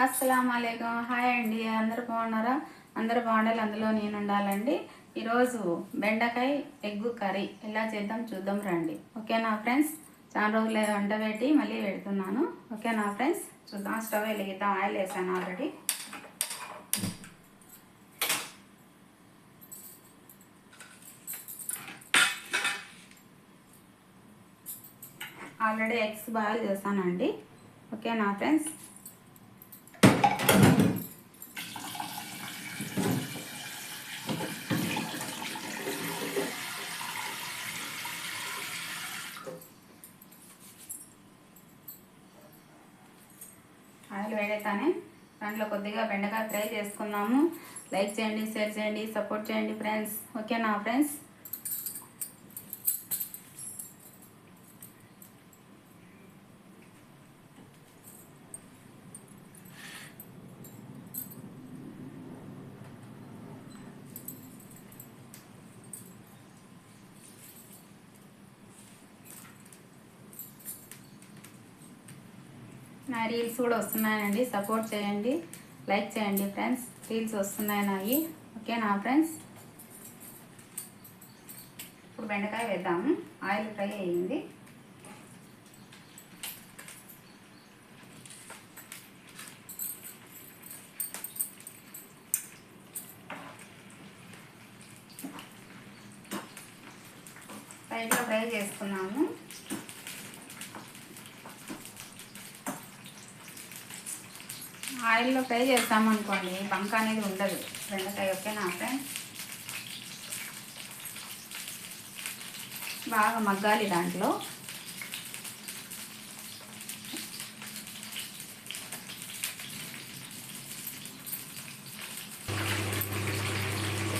అస్సలాముఅలైకుం. Hi అండి, అందరూ బాగున్నారా? అందరూ బాగుండాలి, అందులో నేను ఉండాలండి. ఈరోజు బెండకాయ ఎగ్గు కర్రీ ఎలా చేద్దాం చూద్దాం రండి. ఓకేనా ఫ్రెండ్స్? చాలా రోజులు వంట పెట్టి మళ్ళీ పెడుతున్నాను. ఓకేనా ఫ్రెండ్స్? చూద్దాం. స్టవ్ వెలిగిద్దాం. ఆయిల్ వేసాను ఆల్రెడీ. ఎగ్స్ బాయిల్ చేశానండి. ఓకేనా ఫ్రెండ్స్? ఆయిల్ వేడైతానే దాంట్లో కొద్దిగా బెండకాయ ఫ్రై చేసుకుందాము. లైక్ చేయండి, షేర్ చేయండి, సపోర్ట్ చేయండి ఫ్రెండ్స్. ఓకేనా ఫ్రెండ్స్? నా రీల్స్ కూడా వస్తున్నాయండి, సపోర్ట్ చేయండి, లైక్ చేయండి ఫ్రెండ్స్. రీల్స్ వస్తున్నాయి నాయి. ఓకేనా ఫ్రెండ్స్? ఇప్పుడు బెండకాయ వేద్దాము. ఆయిల్ ఫ్రై అయ్యింది. లైట్గా ఫ్రై చేసుకున్నాము. ఆయిల్లో ఫ్రై చేస్తామనుకోండి బంక అనేది ఉండదు బెండకాయ. ఓకేనా ఫ్రెండ్స్? బాగా మగ్గాలి దాంట్లో.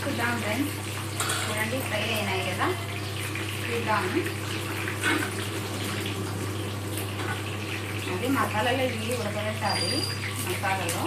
చూద్దాం ఫ్రెండ్స్. చూడండి, ఫ్రై అయినాయి కదా. చూద్దాము. అది మసాలాలో ఇవి ఉడకబెట్టాలి. మసాలాలో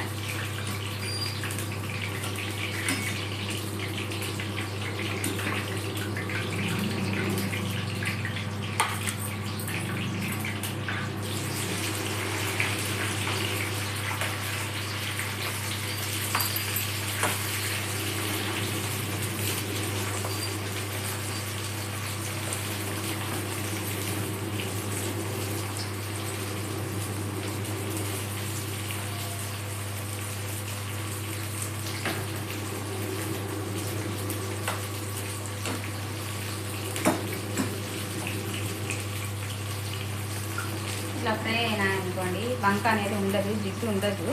ఇట్లా ఫ్రై అయినా అనుకోండి బంక అనేది ఉండదు, జిడ్డు ఉండదు.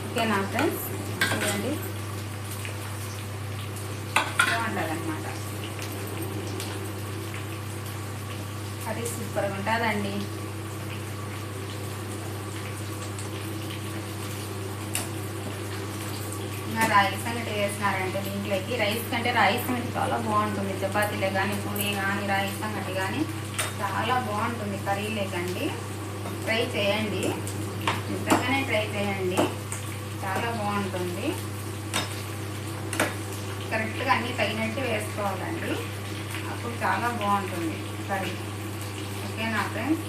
ఓకేనా ఫ్రెండ్స్? చూడండి, బాగుంటుంది అనమాట. అది సూపర్గా ఉంటుందండి. ఇంకా రాగి సంగటి వేసినారంటే దీంట్లోకి రైస్ కంటే రాగి సంగటి చాలా బాగుంటుంది. చపాతీలే కానీ, పూరి కానీ, రాగి సంగటి కానీ చాలా బాగుంటుంది. కర్రీలేకండి ట్రై చేయండి, నిజంగానే ట్రై చేయండి. చాలా బాగుంటుంది. కరెక్ట్గా అన్నీ తగినట్టు వేసుకోవాలండి, అప్పుడు చాలా బాగుంటుంది కర్రీ. ఓకేనా ఫ్రెండ్స్?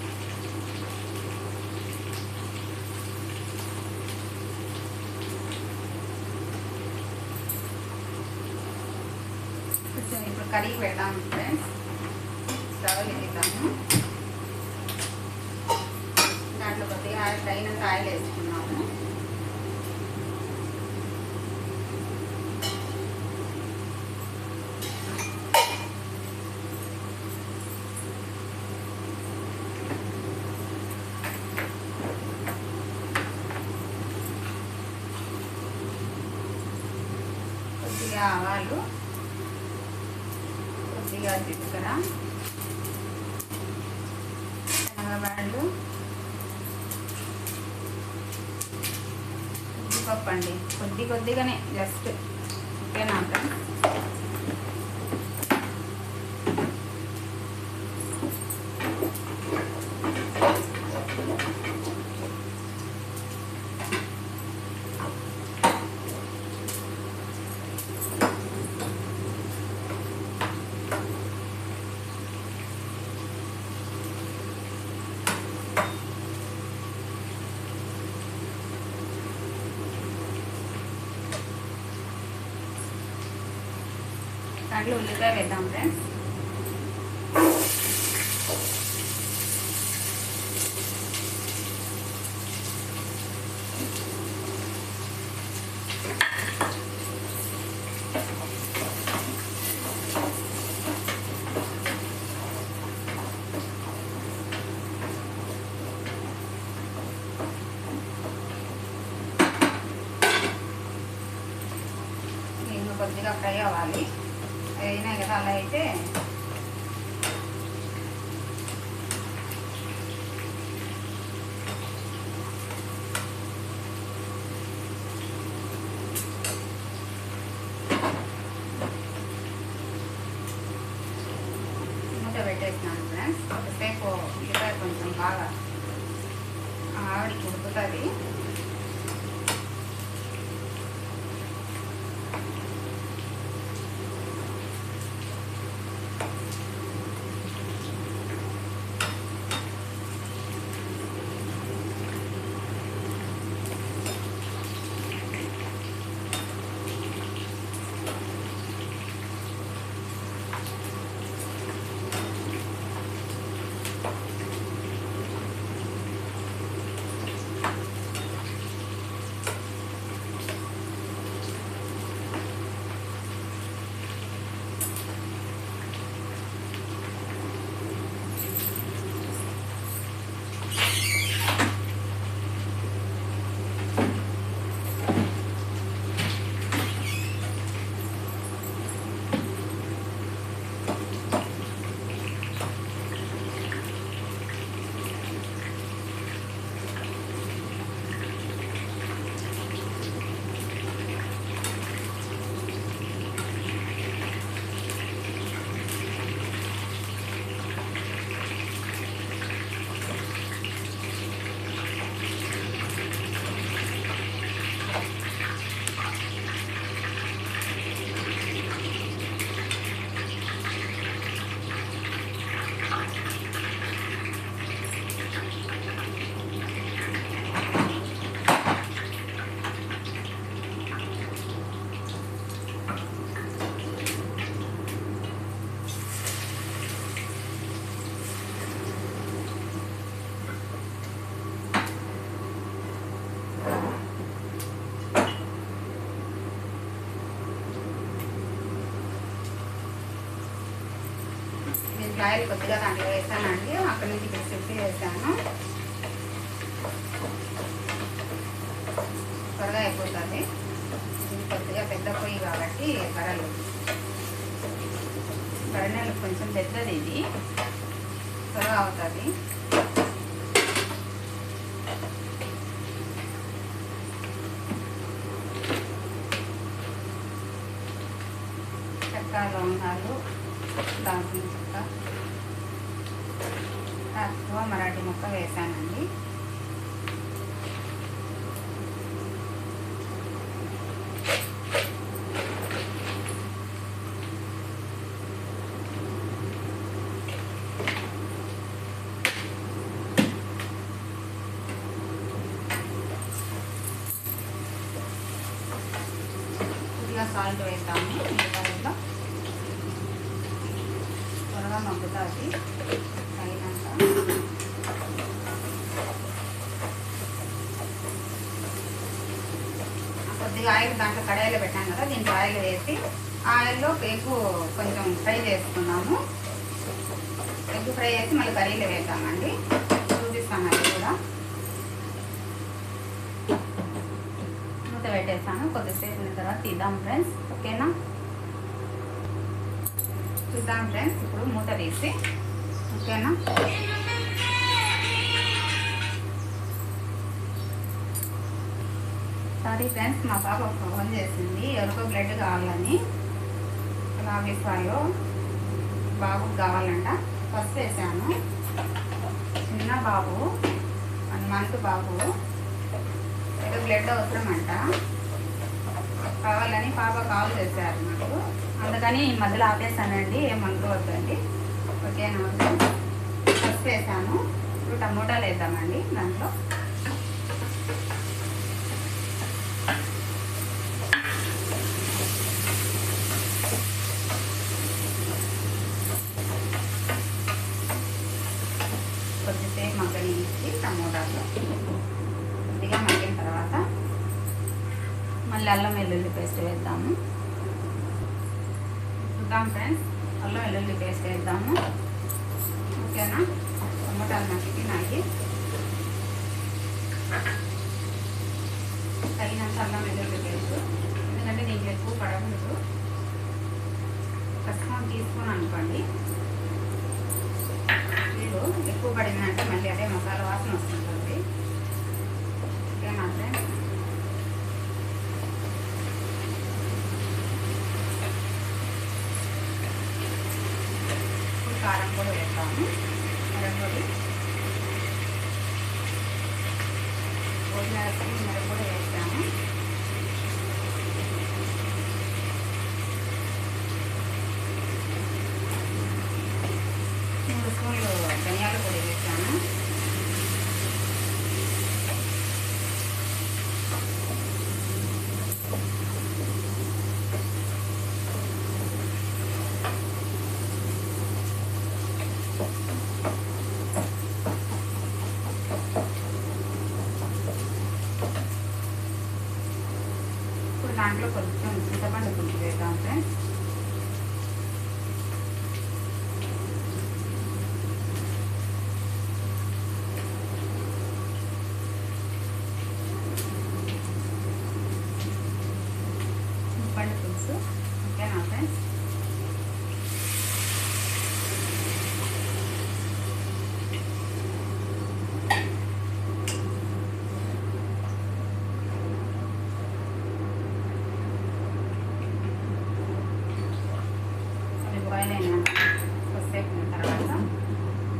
కొంచెం ఇప్పుడు కర్రీ పెడదాము ఫ్రెండ్స్. స్టవ్ వేద్దాము. దాంట్లో కొద్దిగా తగినంత ఆయిల్ వేసుకున్నాము. కొద్దిగా ఆవాలు, కొద్దిగా జీలకర్ర, శనగబాళ్ళు, ఉద్దిపప్పు అండి. కొద్దిగానే జస్ట్. ఓకేనా ఫ్రెండ్స్? దాంట్లో ఉల్లిపాయ వేద్దాం ఫ్రెండ్స్. కొద్దిగా ఫ్రై అవ్వాలి. అయినాయి కదా, అలా అయితే మూత పెట్టేసినాను ఫ్రెండ్స్. కొద్దిసేపు ఉల్లిపాయ కొంచెం బాగా ఆవిడికి ఉడుకుతుంది. ఆయిల్ కొద్దిగా దాంట్లో వేసానండి. అక్కడి నుంచి ఇక్కడ షిఫ్ట్ చేశాను. త్వరగా అయిపోతుంది. ఇది కొద్దిగా పెద్ద పొయ్యి కాబట్టి కరణాలు కొంచెం పెద్దది, ఇది త్వరగా అవుతుంది. చెక్క, లవంగాలు, దాల్చిన చెక్క, తక్కువ మరాఠీ ముక్క వేసానండి. కొద్దిగా సాల్ట్ వేస్తాము. ఉల్లిపాయల్లో త్వరగా మగ్గుతుంది. అయినాక కొద్దిగా ఆయిల్ దాంట్లో కడాయిలో పెట్టాను కదా, దీంట్లో ఆయిల్ వేసి ఆయిల్లో ఎగ్గు కొంచెం ఫ్రై చేసుకున్నాము. ఎగ్గు ఫ్రై చేసి మళ్ళీ కర్రీలో వేద్దామండి. చూపిస్తాను అది కూడా. మూత పెట్టేస్తాను. కొద్దిసేపు తర్వాత తీద్దాం ఫ్రెండ్స్. ఓకేనా, చూద్దాం ఫ్రెండ్స్. ఇప్పుడు మూత తీసి, ఓకేనా. సారీ ఫ్రెండ్స్, మా పాప ఫోన్ చేసింది. ఎవరికో బ్లడ్ కావాలని. ఆఫీస్ వాళ్ళు బాబుకి కావాలంట. ఫస్ట్ వేసాను. చిన్న బాబు, 1 month బాబు, ఏదో బ్లడ్ అవసరమంట. కావాలని పాప కాల్ చేశారు నాకు. అందుకని ఈ మధ్యలో ఆపేసానండి. ఏమనుకోవద్దండి. ఓకేనా. ఫస్ట్ వేసాను. ఇప్పుడు టమోటాలు వేద్దామండి దాంట్లో. మళ్ళీ అల్లం వెల్లుల్లి పేస్ట్ వేద్దాము. చూద్దాం ఫ్రెండ్స్, అల్లం వెల్లుల్లి పేస్ట్ వేద్దాము. ఓకేనా, టమాటాలు మగ్గినాయి. తగినంత అల్లం వెల్లుల్లి పేస్ట్, ఎందుకంటే దీంట్లో ఎక్కువ పడకూడదు. ఒక స్పూన్ తీసుకుని అనుకోండి. వీళ్ళు ఎక్కువ పడిందంటే మళ్ళీ అదే మసాలా వాసన వస్తుంటుంది. ఓకేనా ఫ్రెండ్స్, కారం కూడా వేస్తాము. మిరపొడి మిరపొడి వేస్తాము. స్పూన్లు ధనియాల పొడి వేసాను. ఇప్పుడు దాంట్లో కొంచెం చింతపండు పులుసు వేద్దాం ఫ్రెండ్స్. పులుసు ఓకేనా ఫ్రెండ్స్. అది బాయిల్ అయిన కొద్దిసేపు తర్వాత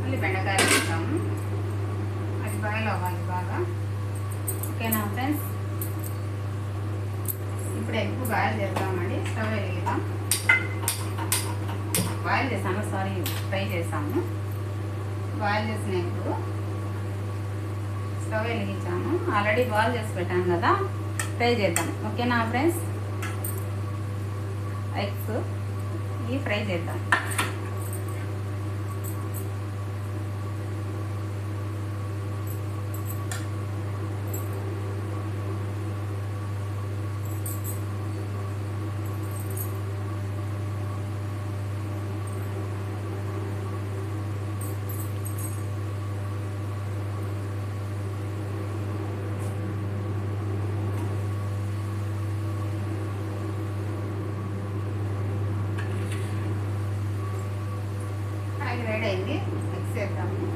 మళ్ళీ బెండకాయలు వేస్తాము. అది బాయిల్ అవ్వాలి బాగా. ఓకేనా ఫ్రెండ్స్, ఇప్పుడు ఎక్కువ బాయిల్ చేద్దామండి. స్టవ్ వెలిగిద్దాం. బాయిల్ చేసాము, ఫ్రై చేసాము. బాయిల్ చేసిన ఎగ్గు స్టవ్ వెలిగించాము. ఆల్రెడీ బాయిల్ చేసి పెట్టాను కదా, ఫ్రై చేద్దాం. ఓకేనా ఫ్రెండ్స్, ఎగ్స్ ఇవి ఫ్రై చేద్దాం. రెడీ అయింది. మిక్స్ చేద్దాము.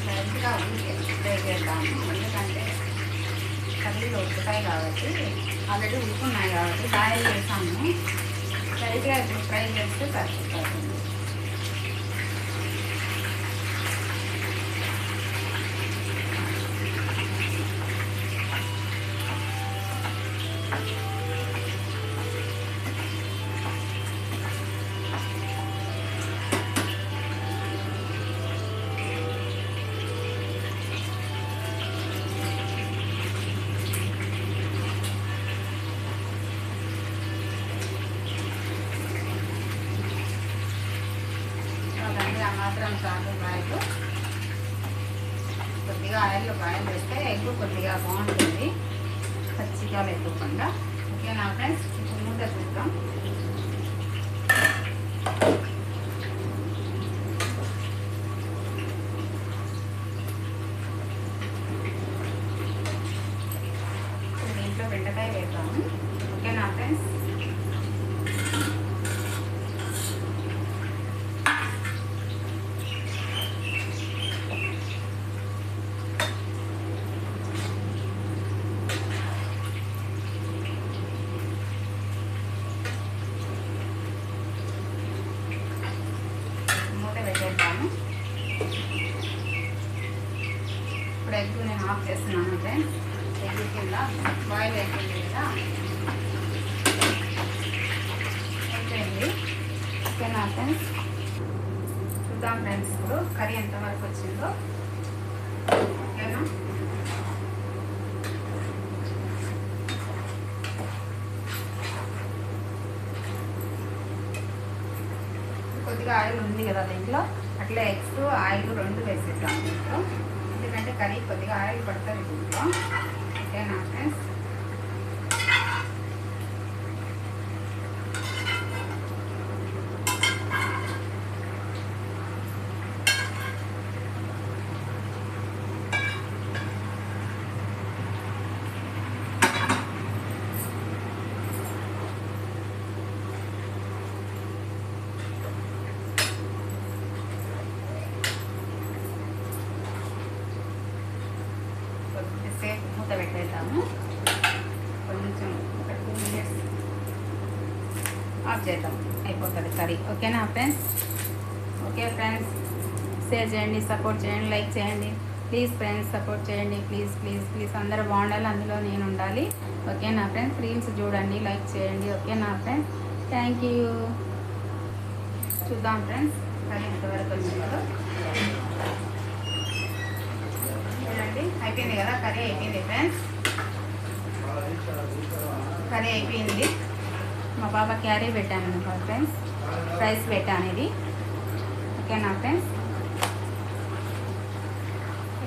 లైట్గా ఫ్రై చేద్దాము, ఎందుకంటే కర్రీలు ఉడుకుతాయి కాబట్టి, ఆల్రెడీ ఉడుకున్నాయి కాబట్టి బాయిల్ చేసాము. లైట్గా ఇప్పుడు ఫ్రై చేస్తే సరిపోతుంది. మాత్రం చాలు. బాయిల్ కొద్దిగా ఆయిల్లో బాయిల్ చేస్తే ఎగ్గు కొద్దిగా బాగుంటుంది, పచ్చిగా లేకుండా. ఓకేనా ఫ్రెండ్స్, ఇప్పుడు మూత చూద్దాం. దీంట్లో బెండకాయ వేద్దాము. ఓకేనా ఫ్రెండ్స్, ఇప్పుడు ఎగ్ నేను ఆఫ్ చేస్తున్నాను ఫ్రెండ్స్. ఎగ్ కింద బాయిల్ అయిపోయింది కదా, అయిపోయింది. ఓకేనా ఫ్రెండ్స్, చూద్దాం ఫ్రెండ్స్ ఇప్పుడు కర్రీ ఎంతవరకు వచ్చిందో. ఓకేనా, కొద్దిగా ఆయిల్ ఉంది కదా దీంట్లో, అట్లా ఎగ్స్ ఆయిల్ రెండు వేసేద్దాం దీంట్లో. ఎందుకంటే కర్రీ కొద్దిగా ఆయిల్ పడుతుంది దీంట్లో. ఓకేనా ఫ్రెండ్స్? కొద్దిసేపు మూత పెట్టేద్దాము. కొంచెం ఒక 2 మినిట్స్ ఆఫ్ చేద్దాం, అయిపోతుంది కర్రీ. ఓకేనా ఫ్రెండ్స్? ఓకే ఫ్రెండ్స్, షేర్ చేయండి, సపోర్ట్ చేయండి, లైక్ చేయండి. ప్లీజ్ ఫ్రెండ్స్ సపోర్ట్ చేయండి. ప్లీజ్ ప్లీజ్ ప్లీజ్ అందరూ బాగుండాలి, అందులో నేను ఉండాలి. ఓకేనా ఫ్రెండ్స్? రీల్స్ చూడండి, లైక్ చేయండి. ఓకేనా ఫ్రెండ్స్? Thank you. చూద్దాం ఫ్రెండ్స్ కర్రీ ఎంతవరకు వచ్చిందో. చూడండి, అయిపోయింది కదా కర్రీ. అయిపోయింది ఫ్రెండ్స్, కర్రీ అయిపోయింది. మా పాప క్యారీ పెట్టాను అనుకో ఫ్రెండ్స్, రైస్ పెట్టాను ఇది. ఓకేనా ఫ్రెండ్స్?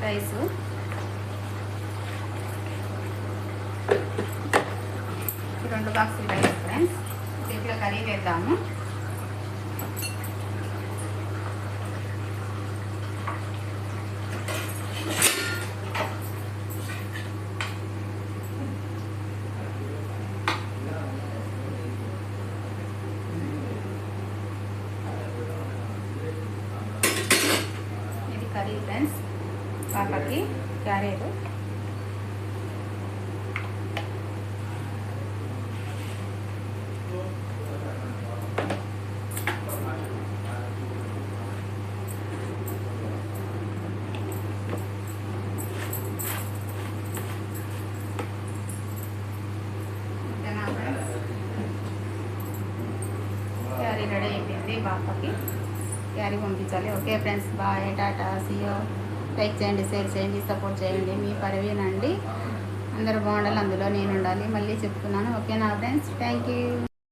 రైసు 2 బాక్సులు రైస్ ఫ్రెండ్స్. దీంట్లో కర్రీ వేద్దాము. కర్రీ ఫ్రెండ్స్, పాపకి క్యారెట్. క్యారీ రెడీ అయిపోయింది, పాపకి క్యారీ పంపించాలి. Okay friends, bye, tata, see you. Like చేయండి, షేర్ చేయండి, సపోర్ట్ చేయండి. మీ పర్వీన్ అండి. అందరూ బాగుండాలి, అందులో నేను ఉండాలి. మళ్ళీ చెప్తున్నాను. ఓకేనా ఫ్రెండ్స్? Thank you.